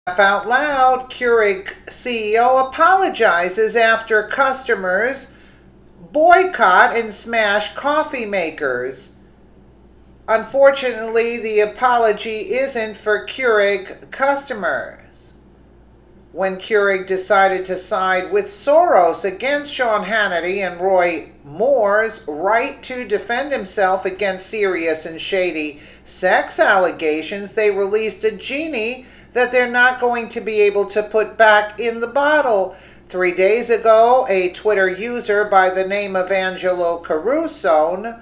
Laugh out loud, Keurig CEO apologizes after customers boycott and smash coffee makers. Unfortunately, the apology isn't for Keurig customers. When Keurig decided to side with Soros against Sean Hannity and Roy Moore's right to defend himself against serious and shady sex allegations, they released a genie that they're not going to be able to put back in the bottle. 3 days ago, a Twitter user by the name of Angelo Carusone,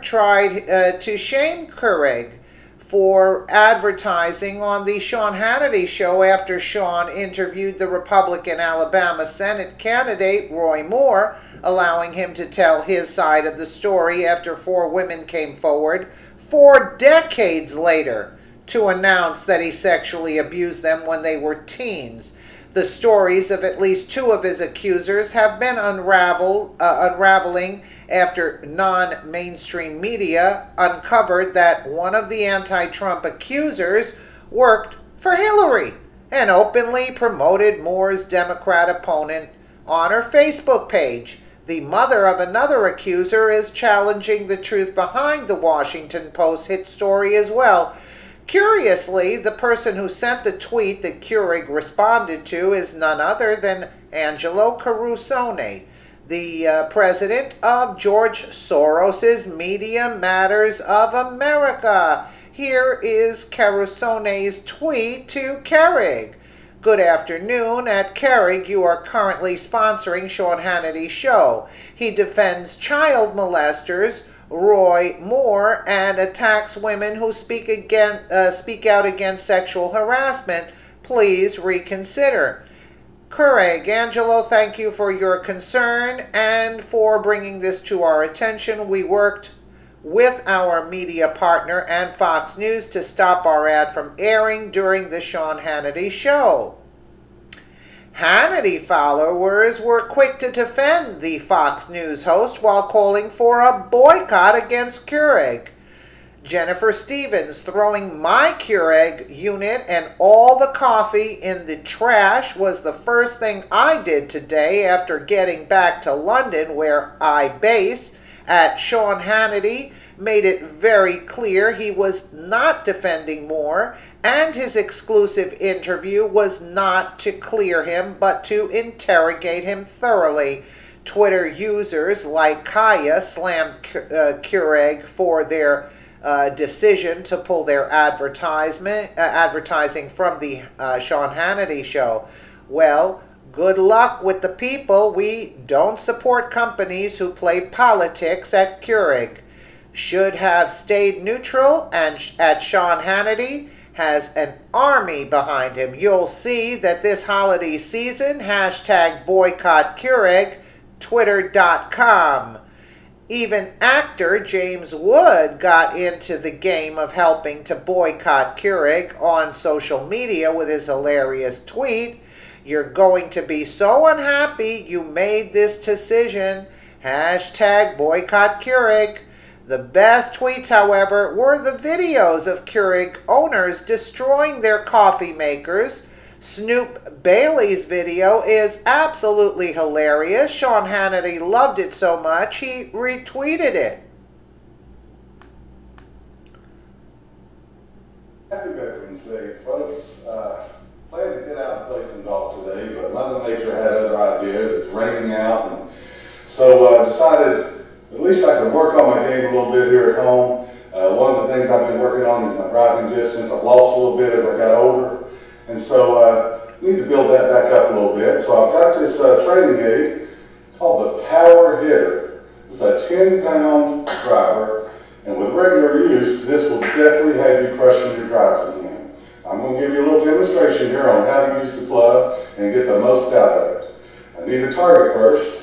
tried to shame Keurig for advertising on the Sean Hannity show after Sean interviewed the Republican Alabama Senate candidate Roy Moore, allowing him to tell his side of the story after 4 women came forward 4 decades later to announce that he sexually abused them when they were teens. The stories of at least 2 of his accusers have been unraveling after non-mainstream media uncovered that one of the anti-Trump accusers worked for Hillary and openly promoted Moore's Democrat opponent on her Facebook page. The mother of another accuser is challenging the truth behind the Washington Post hit story as well. Curiously, the person who sent the tweet that Keurig responded to is none other than Angelo Carusone, the president of George Soros's Media Matters of America. Here is Carusone's tweet to Keurig. Good afternoon. At Keurig, you are currently sponsoring Sean Hannity's show. He defends child molesters, Roy Moore, and attacks women who speak out against sexual harassment. Please reconsider. Keurig, Angelo, thank you for your concern and for bringing this to our attention. We worked with our media partner and Fox News to stop our ad from airing during the Sean Hannity show. Hannity followers were quick to defend the Fox News host while calling for a boycott against Keurig. Jennifer Stevens throwing my Keurig unit and all the coffee in the trash was the first thing I did today after getting back to London, where I base. At Sean Hannity made it very clear he was not defending Moore, and his exclusive interview was not to clear him but to interrogate him thoroughly. Twitter users like Kaya slammed Keurig for their decision to pull their advertising from the Sean Hannity show. Well, good luck with the people. We don't support companies who play politics at Keurig. Should have stayed neutral, and at Sean Hannity has an army behind him. You'll see that this holiday season, hashtag boycott Keurig, twitter.com. Even actor James Wood got into the game of helping to boycott Keurig on social media with his hilarious tweet. You're going to be so unhappy you made this decision. Hashtag boycott Keurig. The best tweets, however, were the videos of Keurig owners destroying their coffee makers. Snoot Bailey's video is absolutely hilarious. Sean Hannity loved it so much, he retweeted it. Happy Veterans Day, folks. Plan to get out and play some golf today, but Mother Nature had other ideas. It's raining out, and so I decided at least I could work on my game a little bit here at home. One of the things I've been working on is my driving distance. I've lost a little bit as I got older. And so need to build that back up a little bit. So I've got this training aid called the Power Hitter. It's a 10-pound driver, and with regular use, this will definitely have you crushing your drives again. I'm going to give you a little demonstration here on how to use the club and get the most out of it. I need a target first.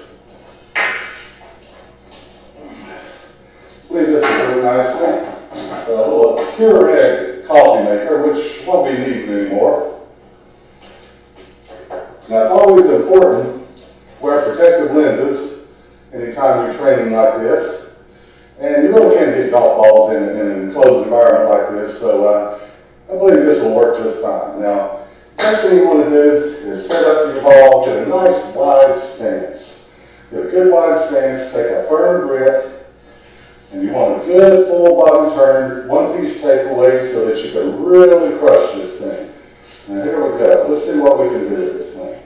Leave this really nicely. A little Keurig coffee maker, which won't be needed anymore. Now, it's always important to wear protective lenses anytime you're training like this. And you really can't get golf balls in an enclosed environment like this. So I believe this will work just fine. Now, next thing you want to do is set up your ball, get a nice wide stance. Get a good wide stance, take a firm grip, and you want a good full body turn, one piece takeaway so that you can really crush this thing. Now here we go. Let's see what we can do with this thing.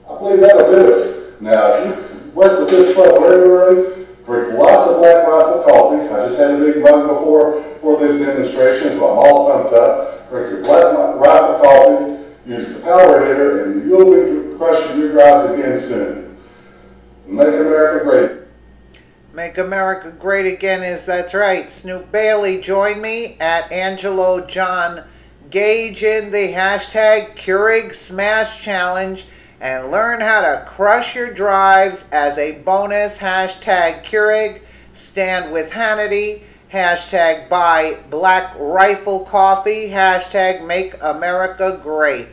I believe that'll do it. Now, if you work with this stuff regularly, drink lots of Black Rifle coffee. I just had a big mug before this demonstration, so I'm all pumped up. Drink your Black Rifle coffee, use the power hitter, and you'll be crushing your drives again soon. Make America great. Make America great again that's right. Snoot Bailey, join me at Angelo John Gage in the hashtag Keurig Smash Challenge and learn how to crush your drives as a bonus. Hashtag Keurig, stand with Hannity, hashtag buy Black Rifle coffee, hashtag make America great.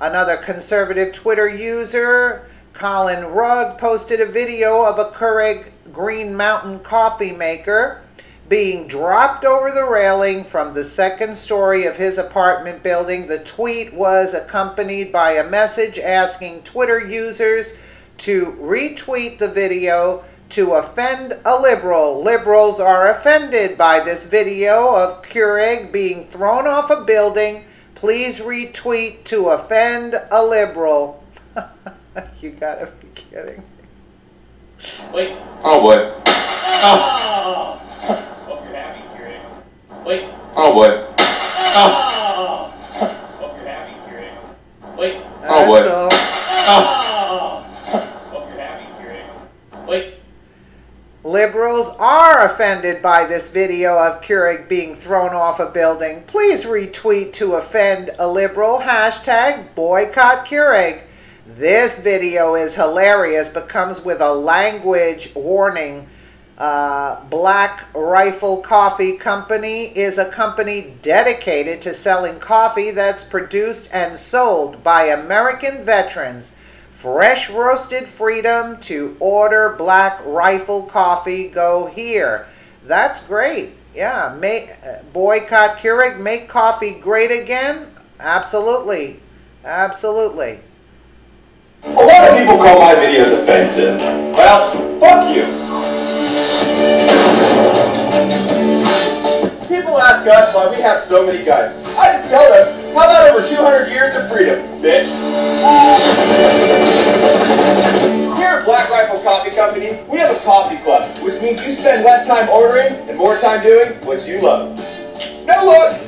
Another conservative Twitter user, Colin Rugg, posted a video of a Keurig Green Mountain coffee maker being dropped over the railing from the second story of his apartment building. The tweet was accompanied by a message asking Twitter users to retweet the video to offend a liberal. Liberals are offended by this video of Keurig being thrown off a building. Please retweet to offend a liberal. You gotta be kidding. Wait. Oh boy. Oh. Hope you're happy, Keurig. Wait. Oh boy. Oh. Hope you're happy, Keurig. Wait. Oh boy. Oh. Hope you're happy, Keurig. Wait. Liberals are offended by this video of Keurig being thrown off a building. Please retweet to offend a liberal. Hashtag boycott Keurig. This video is hilarious, but comes with a language warning. Black Rifle Coffee Company is a company dedicated to selling coffee that's produced and sold by American veterans. Fresh roasted freedom to order Black Rifle coffee. Go here. That's great. Yeah, boycott Keurig, make coffee great again. Absolutely. Absolutely. A lot of people call my videos offensive. Well, fuck you. People ask us why we have so many guns. I just tell them, how about over 200 years of freedom, bitch? Here at Black Rifle Coffee Company, we have a coffee club, which means you spend less time ordering and more time doing what you love. Now look!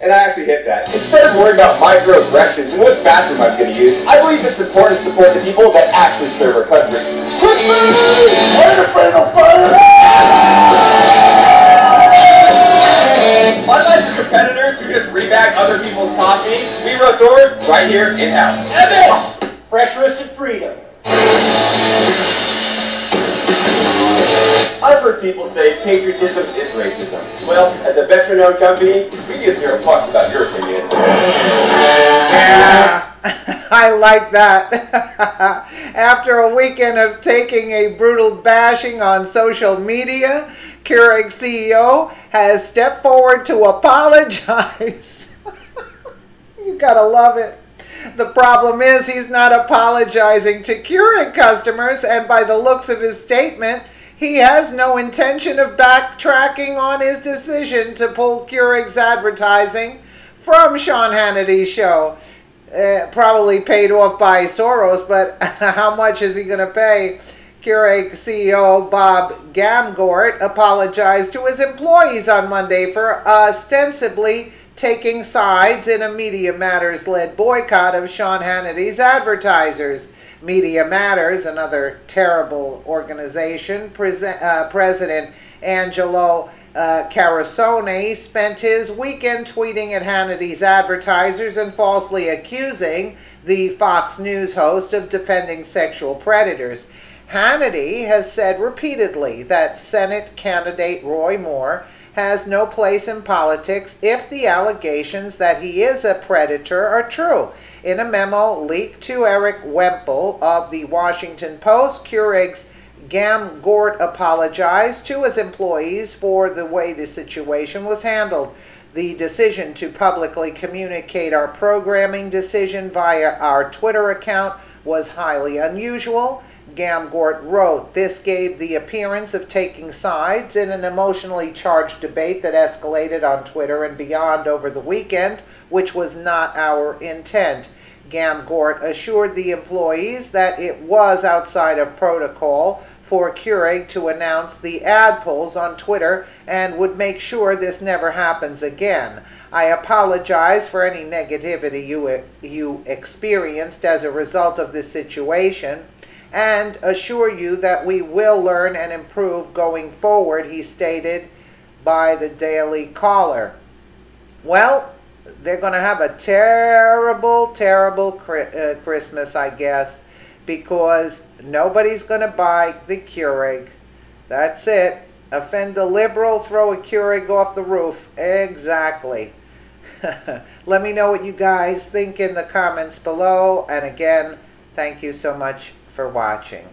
And I actually hit that. Instead of worrying about microaggressions and what bathroom I'm going to use, I believe it's important to support the people that actually serve our country. Quick move! Unlike the competitors who just rebag other people's coffee, we roast ours right here in-house. Evan! Fresh roasted freedom. I've heard people say patriotism is racism. Well, as a veteran-owned company, we give zero fucks about your opinion. Yeah, I like that. After a weekend of taking a brutal bashing on social media, Keurig CEO has stepped forward to apologize. You gotta love it. The problem is he's not apologizing to Keurig customers, and by the looks of his statement, he has no intention of backtracking on his decision to pull Keurig's advertising from Sean Hannity's show. Probably paid off by Soros, but how much is he going to pay? Keurig CEO Bob Gamgort apologized to his employees on Monday for ostensibly taking sides in a Media Matters-led boycott of Sean Hannity's advertisers. Media Matters, another terrible organization, President Angelo Carusone spent his weekend tweeting at Hannity's advertisers and falsely accusing the Fox News host of defending sexual predators. Hannity has said repeatedly that Senate candidate Roy Moore has no place in politics if the allegations that he is a predator are true. In a memo leaked to Eric Wemple of the Washington Post, Keurig's Gort apologized to his employees for the way the situation was handled. The decision to publicly communicate our programming decision via our Twitter account was highly unusual. Gort wrote, "This gave the appearance of taking sides in an emotionally charged debate that escalated on Twitter and beyond over the weekend, which was not our intent." Gort assured the employees that it was outside of protocol for Keurig to announce the ad pulls on Twitter and would make sure this never happens again. "I apologize for any negativity you experienced as a result of this situation and assure you that we will learn and improve going forward," he stated by the Daily Caller. Well, they're going to have a terrible, terrible Christmas, I guess, because nobody's going to buy the Keurig. That's it. Offend a liberal, throw a Keurig off the roof. Exactly. Let me know what you guys think in the comments below. And again, thank you so much for watching.